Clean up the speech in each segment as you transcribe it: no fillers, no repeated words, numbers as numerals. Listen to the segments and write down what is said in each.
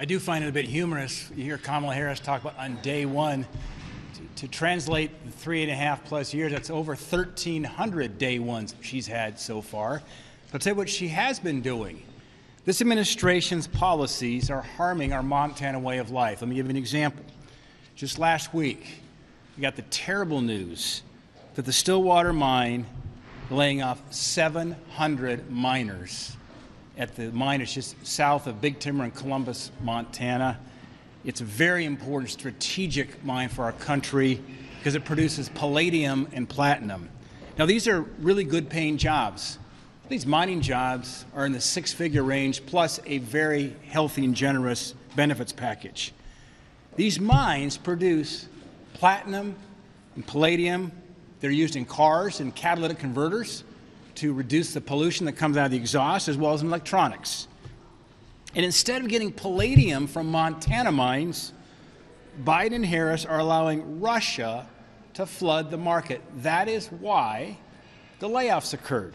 I do find it a bit humorous. You hear Kamala Harris talk about on day one, to translate the 3.5+ years, that's over 1,300 day ones she's had so far. But I'll tell you what she has been doing. This administration's policies are harming our Montana way of life. Let me give you an example. Just last week, we got the terrible news that the Stillwater mine laying off 700 miners at the mine. It's just south of Big Timber in Columbus, Montana. It's a very important strategic mine for our country because it produces palladium and platinum. Now, these are really good paying jobs. These mining jobs are in the six-figure range, plus a very healthy and generous benefits package. These mines produce platinum and palladium. They're used in cars and catalytic converters to reduce the pollution that comes out of the exhaust, as well as in electronics. And instead of getting palladium from Montana mines, Biden and Harris are allowing Russia to flood the market. That is why the layoffs occurred.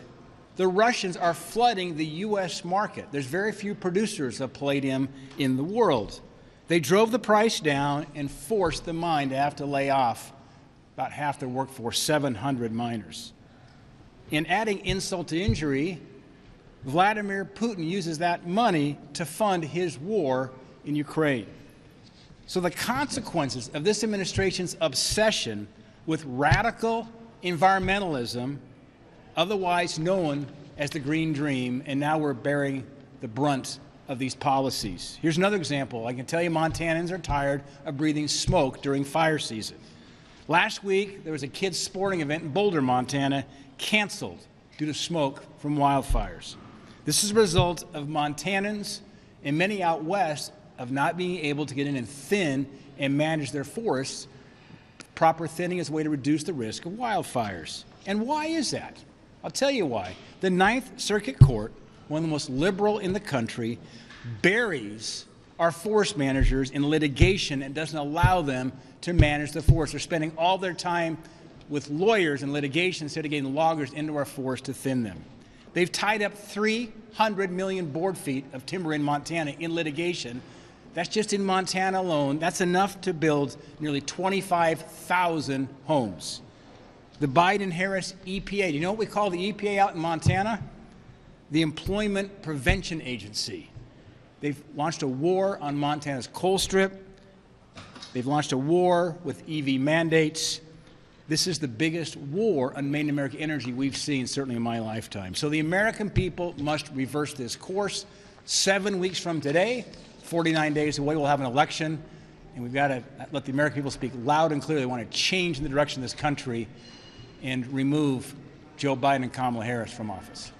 The Russians are flooding the U.S. market. There's very few producers of palladium in the world. They drove the price down and forced the mine to have to lay off about half their workforce, 700 miners. In adding insult to injury, Vladimir Putin uses that money to fund his war in Ukraine. So the consequences of this administration's obsession with radical environmentalism, otherwise known as the Green Dream, and now we're bearing the brunt of these policies. Here's another example. I can tell you Montanans are tired of breathing smoke during fire season. Last week, there was a kids' sporting event in Boulder, Montana, canceled due to smoke from wildfires. This is a result of Montanans and many out west of not being able to get in and thin and manage their forests. Proper thinning is a way to reduce the risk of wildfires. And why is that? I'll tell you why. The Ninth Circuit Court, one of the most liberal in the country, buries our forest managers in litigation and doesn't allow them to manage the forest. They're spending all their time with lawyers and litigation instead of getting loggers into our forest to thin them. They've tied up 300 million board feet of timber in Montana in litigation. That's just in Montana alone. That's enough to build nearly 25,000 homes. The Biden-Harris EPA, do you know what we call the EPA out in Montana? The Employment Prevention Agency. They've launched a war on Montana's coal strip. They've launched a war with EV mandates. This is the biggest war on made in America energy we've seen, certainly in my lifetime. So the American people must reverse this course. 7 weeks from today, 49 days away, we'll have an election, and we've got to let the American people speak loud and clear. They want to change the direction of this country and remove Joe Biden and Kamala Harris from office.